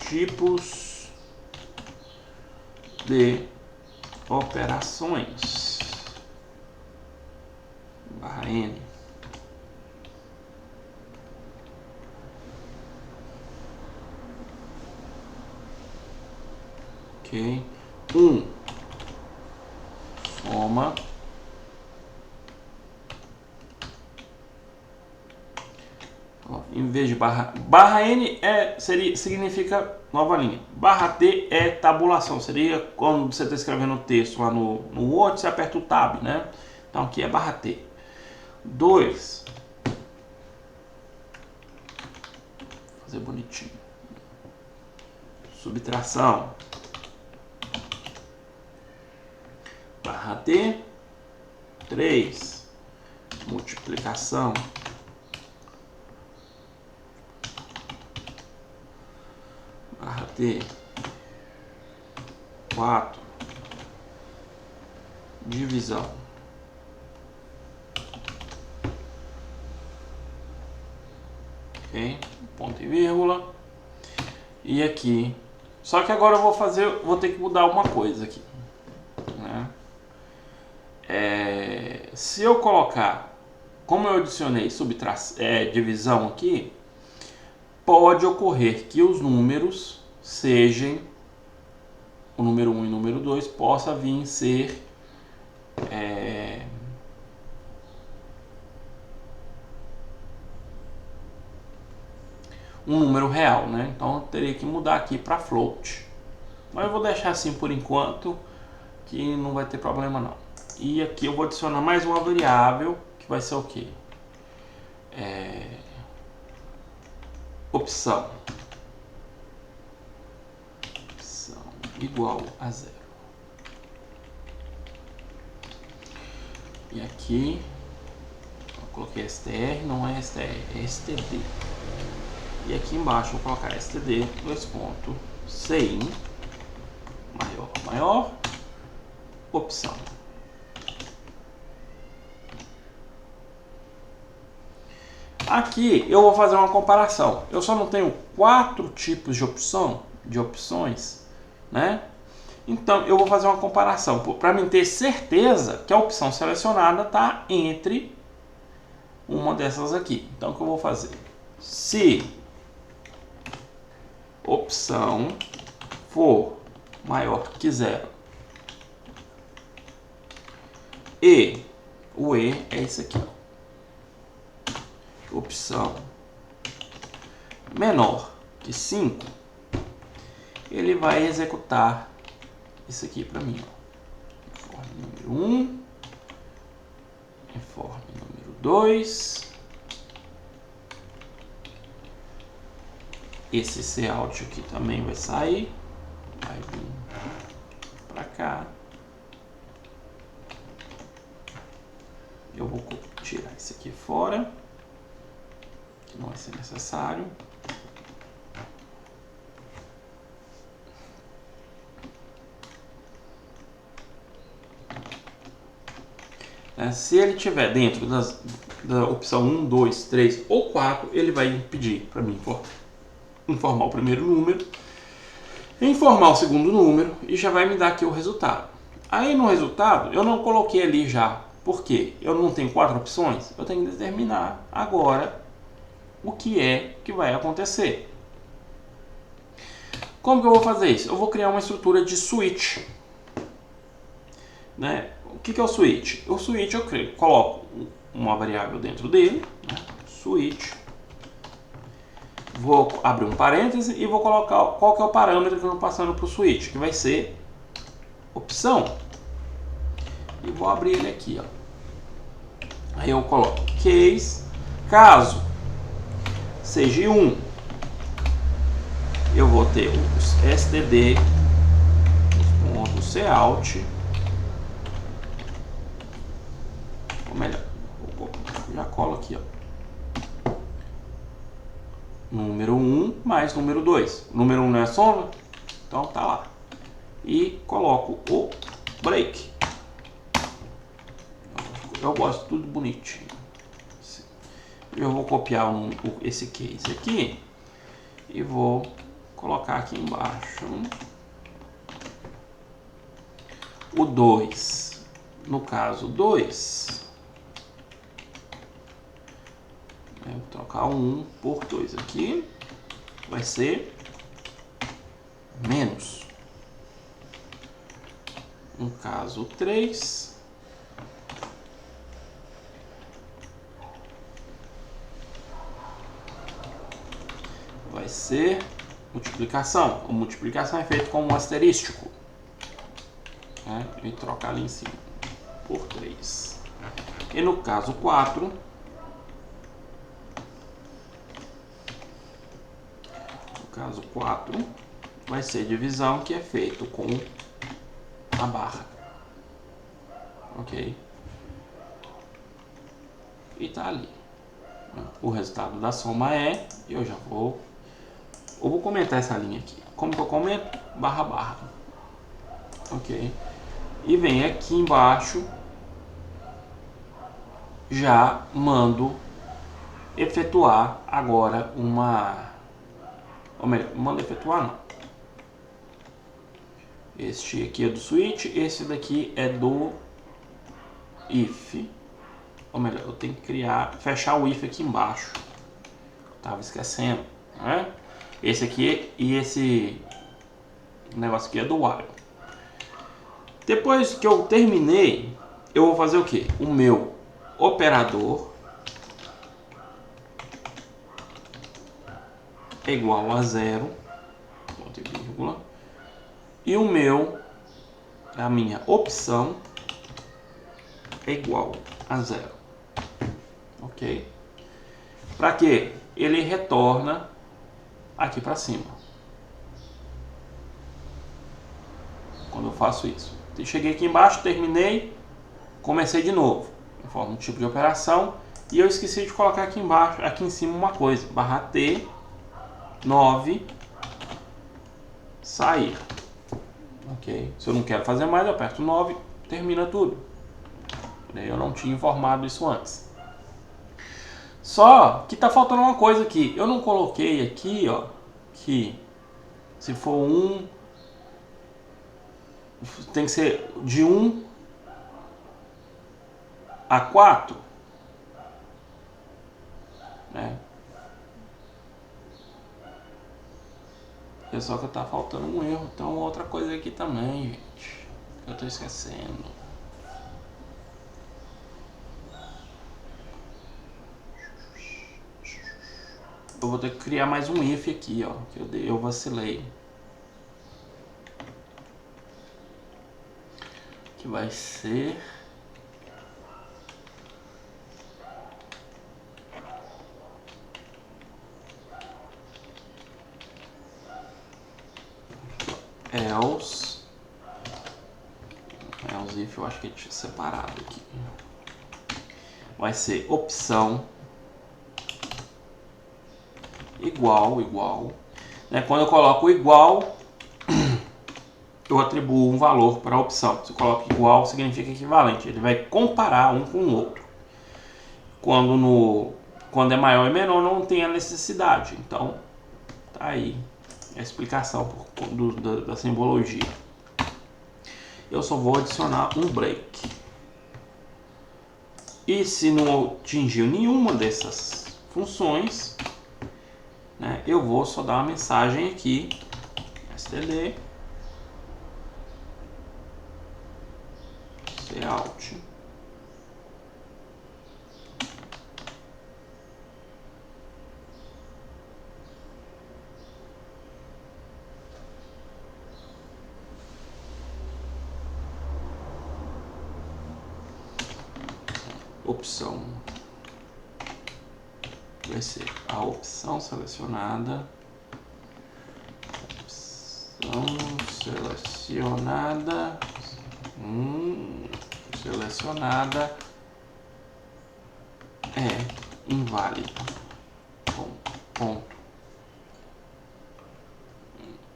tipos de operações, /n. Ok. Soma. Em vez de /n significa nova linha. /t é tabulação. Seria quando você está escrevendo o texto lá no Word, você aperta o tab, Então aqui é /t. 2. Fazer bonitinho. Subtração. /t. 3. Multiplicação. /t. 4. divisão. Ok? Ponto e vírgula. E aqui. Só que agora eu vou ter que mudar uma coisa aqui, né? Se eu colocar, como eu adicionei divisão aqui, pode ocorrer que os números sejam, o número 1 e o número 2 possa vir ser um número real, né? Então eu teria que mudar aqui para float. Mas eu vou deixar assim por enquanto, que não vai ter problema não. E aqui eu vou adicionar mais uma variável, que vai ser o quê? Opção igual a 0. E aqui eu coloquei str, não é str, é std. E aqui embaixo eu vou colocar std, cin, maior, opção. Aqui eu vou fazer uma comparação. Eu só não tenho 4 tipos de opções, né? Então eu vou fazer uma comparação para mim ter certeza que a opção selecionada está entre uma dessas aqui. Então o que eu vou fazer? Se opção for maior que 0 e o E é esse aqui, ó. Opção menor que 5, ele vai executar isso aqui para mim, ó. Informe número 1, informe número 2, esse cout aqui também vai sair, vai vir para cá. Eu vou tirar isso aqui fora, que não vai ser necessário. Se ele estiver dentro da opção 1, 2, 3 ou 4, ele vai pedir para mim informar o primeiro número, informar o segundo número e já vai me dar aqui o resultado. Aí no resultado eu não coloquei ali já, porque eu não tenho 4 opções, eu tenho que determinar agora o que é que vai acontecer. Como que eu vou fazer isso? Eu vou criar uma estrutura de switch, né? O que é o switch? O switch eu coloco uma variável dentro dele, né? Switch. Vou abrir um parêntese e vou colocar qual que é o parâmetro que eu estou passando para o switch, que vai ser opção. E vou abrir ele aqui, ó. Aí eu coloco case, caso seja 1, eu vou ter os std, os cout, ou melhor, já colo aqui, ó. Número 1 mais número 2. Número 1 não é soma? Então tá lá. E coloco o break. Eu gosto tudo bonitinho. Eu vou copiar esse case aqui e vou colocar aqui embaixo. O 2. No caso 2. Vou trocar 1 por 2 aqui. Vai ser menos. No caso 3. Vai ser multiplicação. A multiplicação é feita com um asterístico. Né? E trocar ali em cima por 3. E no caso 4, vai ser divisão, que é feito com a barra. Ok? E tá ali. O resultado da soma é, eu vou comentar essa linha aqui. Como que eu comento? Barra, barra. Ok? e venho aqui embaixo, já mando efetuar agora ou melhor, mando efetuar não. Este aqui é do switch, esse daqui é do if. Ou melhor, eu tenho que fechar o if aqui embaixo. Tava esquecendo, né? Esse aqui e esse negócio aqui é do while. Depois que eu terminei, eu vou fazer o que? O meu operador é igual a 0, ponto e vírgula, e a minha opção é igual a 0, ok? Para que ele retorna aqui para cima. Quando eu faço isso, cheguei aqui embaixo, terminei, comecei de novo, informa o tipo de operação, e eu esqueci de colocar aqui embaixo, aqui em cima uma coisa, /t 9 sair, ok? Se eu não quero fazer mais, eu aperto 9, termina tudo. Eu não tinha informado isso antes. Só que tá faltando uma coisa aqui. Eu não coloquei aqui, ó, que se for 1, tem que ser de 1 a 4, né? É só que tá faltando um erro. Então outra coisa aqui também, gente, eu tô esquecendo. Eu vou ter que criar mais um if aqui, ó, que eu vacilei. Que vai ser else if, eu acho que é separado aqui. Vai ser opção igual, né? Quando eu coloco igual, eu atribuo um valor para a opção. Se eu coloco igual, significa equivalente. Ele vai comparar um com o outro. Quando é maior e menor, não tem a necessidade. Então, tá aí a explicação da simbologia. Eu só vou adicionar um break. E se não atingiu nenhuma dessas funções, né, eu vou só dar uma mensagem aqui, std cout opção, vai ser a opção selecionada, selecionada é inválida, ponto,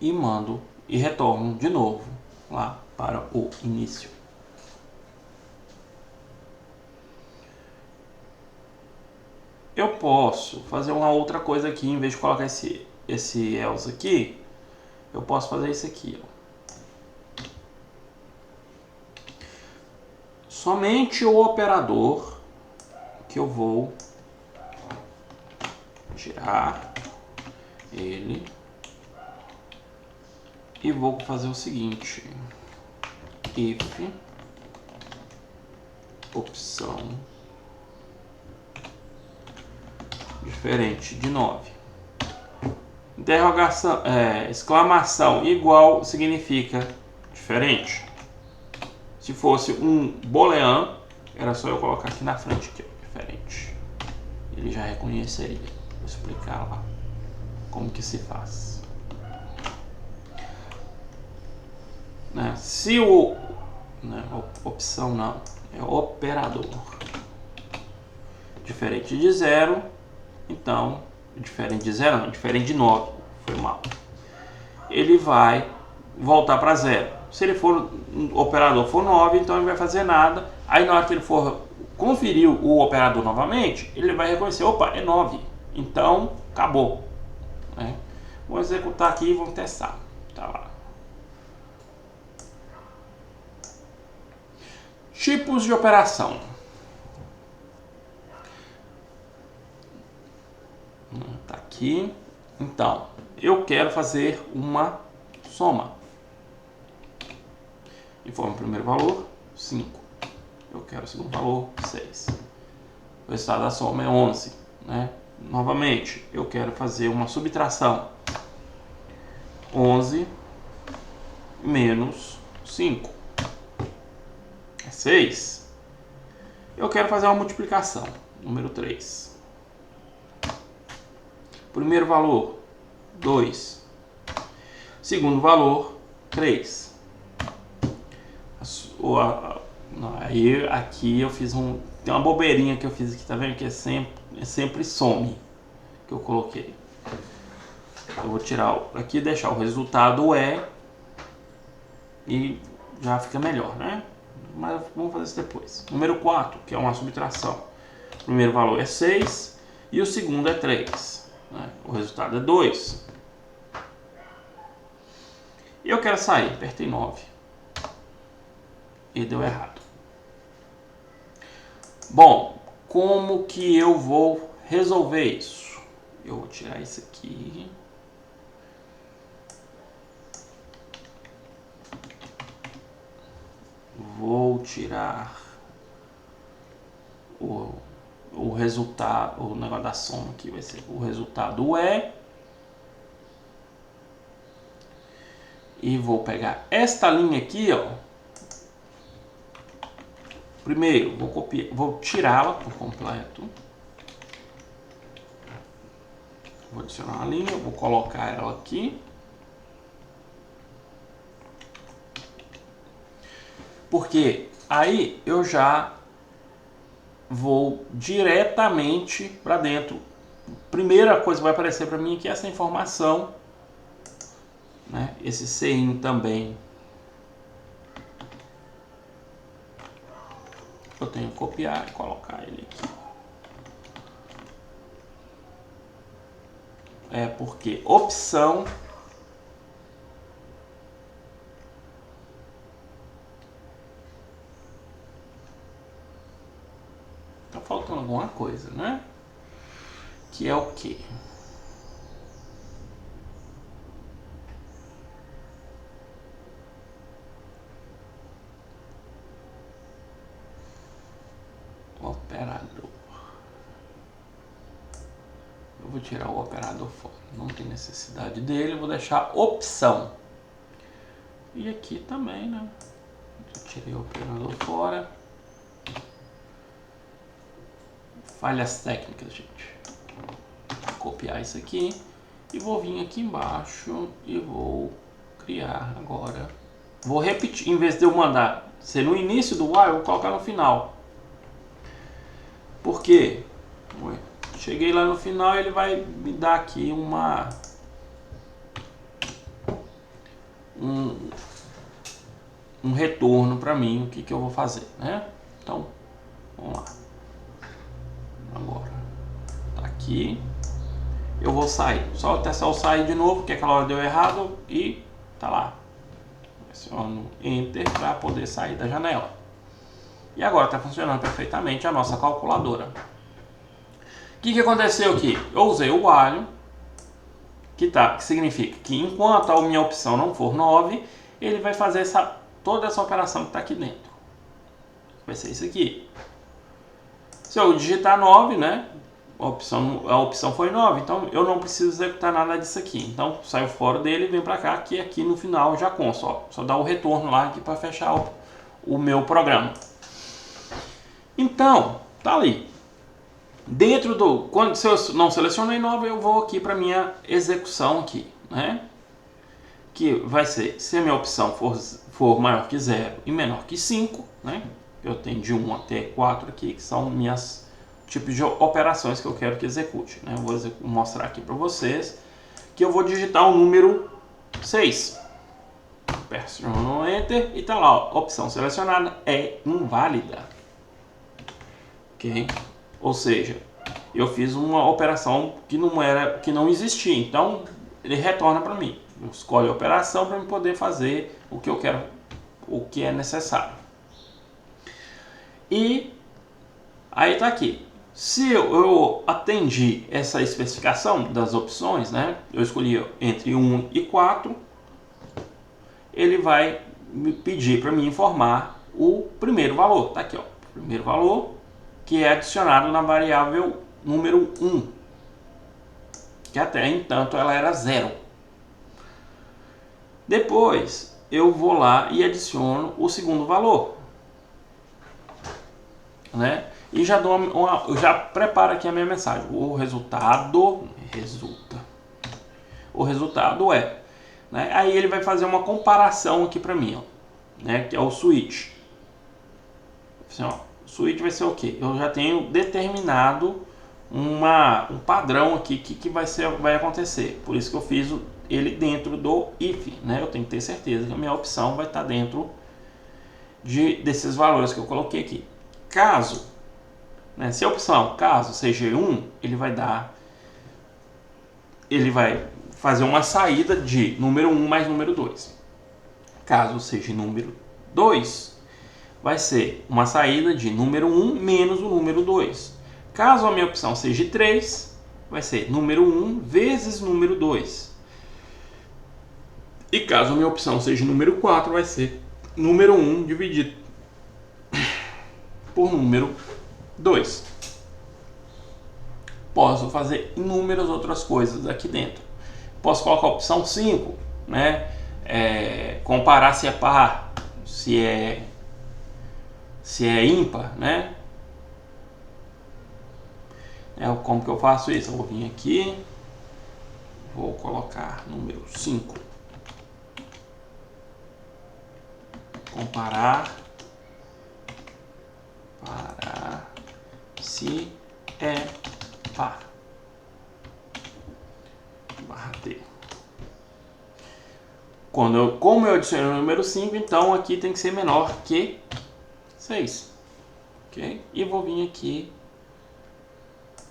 e mando e retorno de novo lá para o início. Eu posso fazer uma outra coisa aqui, em vez de colocar esse else aqui, eu posso fazer isso aqui, ó. Somente o operador que eu vou tirar ele e vou fazer o seguinte: if opção diferente de 9. Interrogação, exclamação igual significa diferente. Se fosse um boolean, era só eu colocar aqui na frente, aqui, ó, diferente. Ele já reconheceria. Vou explicar lá como que se faz. Né? Se opção não, é operador diferente de 0, então diferente de 0 não, diferente de 9, foi mal. Ele vai voltar para 0. Se ele for o operador for 9, então ele vai fazer nada. Aí na hora que ele for conferir o operador novamente, ele vai reconhecer, opa, é 9. Então, acabou. Né? Vou executar aqui e vamos testar. Tá lá. Tipos de operação. Tá aqui. Então, eu quero fazer uma soma. Informa o primeiro valor, 5. Eu quero o segundo valor, 6. O resultado da soma é 11. Né? Novamente, eu quero fazer uma subtração. 11 menos 5 é 6. Eu quero fazer uma multiplicação. Número 3. Primeiro valor, 2. Segundo valor, 3. Aí aqui eu fiz tem uma bobeirinha que eu fiz aqui, tá vendo? Que é sempre some que eu coloquei. Eu vou tirar aqui e deixar o resultado e já fica melhor, né? Mas vamos fazer isso depois. Número 4, que é uma subtração. O primeiro valor é 6 e o segundo é 3. Né? O resultado é 2. E eu quero sair, apertei 9. E deu errado. Bom, como que eu vou resolver isso? Eu vou tirar isso aqui. Vou tirar o resultado, o negócio da soma aqui vai ser o resultado e vou pegar esta linha aqui, ó. Primeiro, vou tirá-la por completo. Vou adicionar uma linha, vou colocar ela aqui. Porque aí eu já vou diretamente para dentro. Primeira coisa que vai aparecer para mim aqui é essa informação, né? Esse CIN também. Eu tenho que copiar e colocar ele aqui. É porque opção tá faltando alguma coisa, né? Que é o quê? Operador. Eu vou tirar o operador fora. Não tem necessidade dele. Vou deixar opção. E aqui também, né? Eu tirei o operador fora. Falhas técnicas, gente. Vou copiar isso aqui. E vou vir aqui embaixo e vou criar agora. Vou repetir. Em vez de eu mandar ser no início do while, eu vou colocar no final. Por quê? Cheguei lá no final, ele vai me dar aqui um retorno para mim, o que eu vou fazer, né? Então, vamos lá. Agora, tá aqui. Eu vou sair. Só testar o sair de novo, porque aquela hora deu errado e tá lá. Pressiono Enter para poder sair da janela. E agora está funcionando perfeitamente a nossa calculadora. O que aconteceu aqui? Eu usei o while, que significa que enquanto a minha opção não for 9, ele vai fazer toda essa operação que está aqui dentro. Vai ser isso aqui. Se eu digitar 9, né? A opção foi 9, então eu não preciso executar nada disso aqui. Então saio fora dele e venho para cá, que aqui no final já consta. Só dá o retorno lá aqui para fechar o meu programa. Então, tá ali. Dentro se eu não selecionei 9, eu vou aqui para minha execução aqui, né? Que vai ser, se a minha opção for maior que 0 e menor que 5, né? Eu tenho de 1 até 4 aqui, que são minhas tipos de operações que eu quero que execute, né? Eu vou mostrar aqui para vocês que eu vou digitar o número 6. pressiono Enter e tá lá, ó, opção selecionada é inválida. Ok? Ou seja, eu fiz uma operação que não existia, então ele retorna para mim. Eu escolho a operação para eu poder fazer o que eu quero, o que é necessário. E aí tá aqui. Se eu atendi essa especificação das opções, né? Eu escolhi entre 1 e 4, ele vai me pedir para me informar o primeiro valor. Tá aqui, ó. Primeiro valor que é adicionado na variável número 1, que até entanto ela era 0. Depois eu vou lá e adiciono o segundo valor, né? E já já preparo aqui a minha mensagem. O resultado é, né? Aí ele vai fazer uma comparação aqui para mim, ó, né? Que é o switch. Assim, ó, o switch vai ser o quê? Eu já tenho determinado um padrão aqui que vai acontecer. Por isso que eu fiz ele dentro do if, né? Eu tenho que ter certeza que a minha opção vai estar dentro desses valores que eu coloquei aqui. Caso, né, se a opção caso seja 1, ele vai fazer uma saída de número 1 mais número 2. Caso seja número 2, vai ser uma saída de número 1 menos o número 2. Caso a minha opção seja 3, vai ser número 1 vezes número 2. E caso a minha opção seja número 4, vai ser número 1 dividido por número 2. Posso fazer inúmeras outras coisas aqui dentro. Posso colocar a opção 5, né? Comparar se é par, se é ímpar, né? Como que eu faço isso? Eu vou vir aqui, vou colocar número 5. Comparar se é par. Barra T. Como eu adicionei o número 5, então aqui tem que ser menor que 6. Ok? E vou vir aqui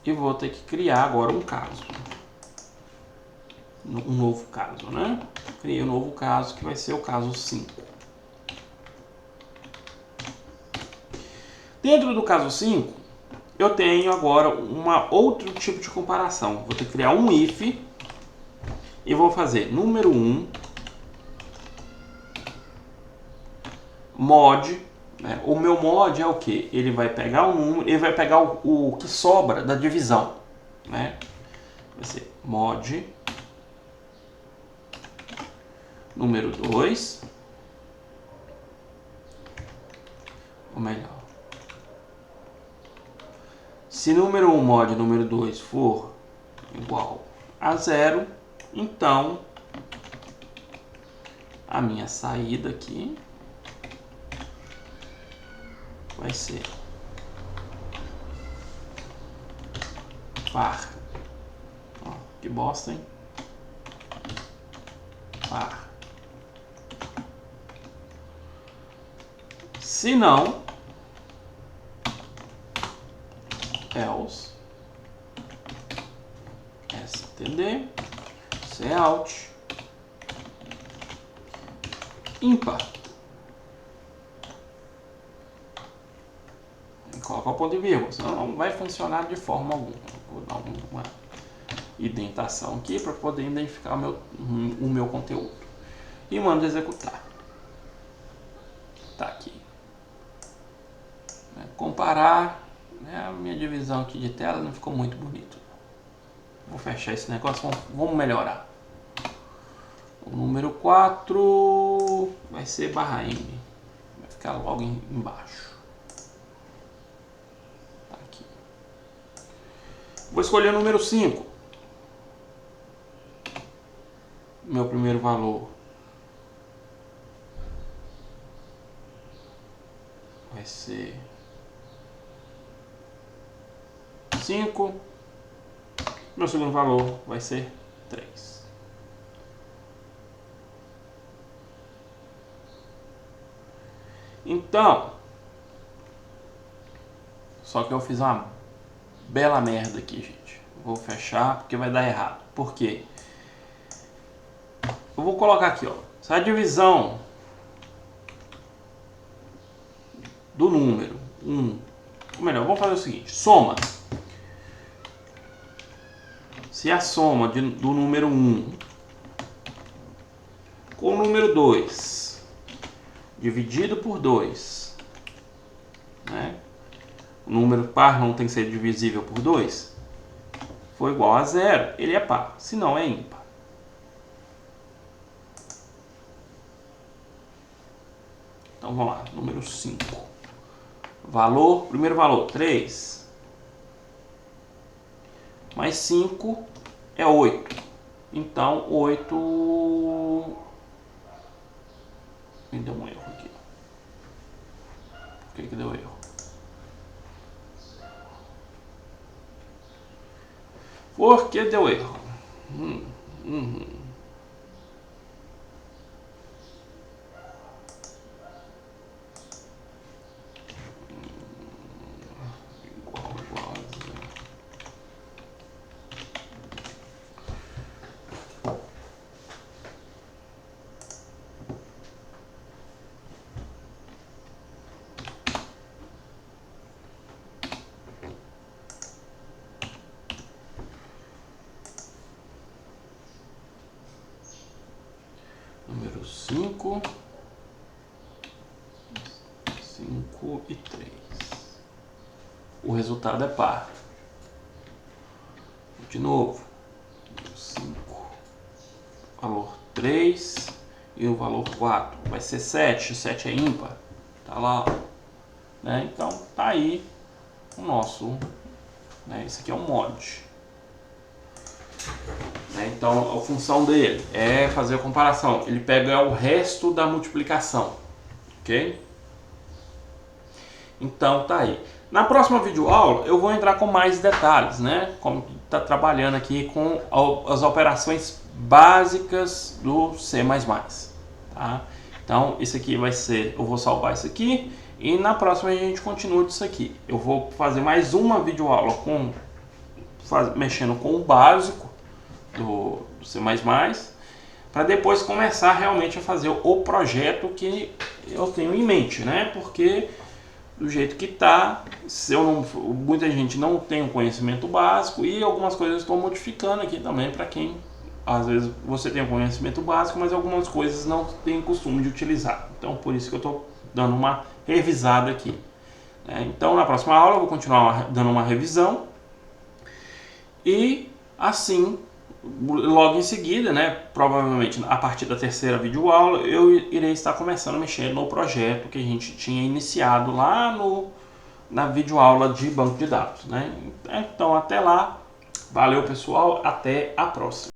e vou ter que criar agora um caso. Um novo caso, né? Criei um novo caso que vai ser o caso 5. Dentro do caso 5, eu tenho agora outro tipo de comparação. Vou ter que criar um if e vou fazer número 1 mod, né? O meu mod é o que? Ele vai pegar o número, ele vai pegar o que sobra da divisão, né? Vai ser mod número 2, ou melhor, se número 1 mod número 2 for igual a 0, então a minha saída aqui vai ser par. Ó, que bosta, hein? Par. Se não, else, std, cout, ímpar. Coloca o ponto e vírgula, senão não vai funcionar de forma alguma. Vou dar uma indentação aqui para poder identificar o meu conteúdo. E mando executar. Tá aqui. Comparar. A minha divisão aqui de tela não ficou muito bonito. Vou fechar esse negócio, vamos melhorar. O número 4 vai ser barra M. Vai ficar logo embaixo. Tá aqui. Vou escolher o número 5. Meu primeiro valor vai ser 5. Meu segundo valor vai ser 3. Então, só que eu fiz uma bela merda aqui, gente. Vou fechar porque vai dar errado. Por quê? Eu vou colocar aqui, ó. Se a divisão do número 1, ou melhor, vamos fazer o seguinte, soma. Se a soma do número 1 com o número 2 dividido por 2, né? O número par não tem que ser divisível por 2, for igual a 0, ele é par, se não é ímpar. Então vamos lá, número 5. Valor, primeiro valor, 3. Mais 5 é 8. Então 8... Me deu um erro aqui. Por que deu erro? Por que deu erro? Igual. Número 5 e 3. O resultado é par. De novo, 5, valor 3 e o valor 4. Vai ser 7, 7 é ímpar. Tá lá, né? Então tá aí o nosso, né? Esse aqui é um mod. Então a função dele é fazer a comparação. Ele pega o resto da multiplicação, ok? Então tá aí. Na próxima videoaula eu vou entrar com mais detalhes, né? Como está trabalhando aqui com as operações básicas do C++, tá? Então isso aqui vai ser, eu vou salvar isso aqui e na próxima a gente continua disso aqui. Eu vou fazer mais uma videoaula mexendo com o básico do C++, para depois começar realmente a fazer o projeto que eu tenho em mente, né? Porque do jeito que tá, muita gente não tem um conhecimento básico e algumas coisas estou modificando aqui também para quem às vezes você tem um conhecimento básico, mas algumas coisas não tem costume de utilizar. Então por isso que eu estou dando uma revisada aqui. Então na próxima aula eu vou continuar dando uma revisão e assim logo em seguida, né, provavelmente a partir da terceira videoaula, eu irei estar começando a mexer no projeto que a gente tinha iniciado lá na videoaula de banco de dados, né? Então até lá, valeu pessoal, até a próxima.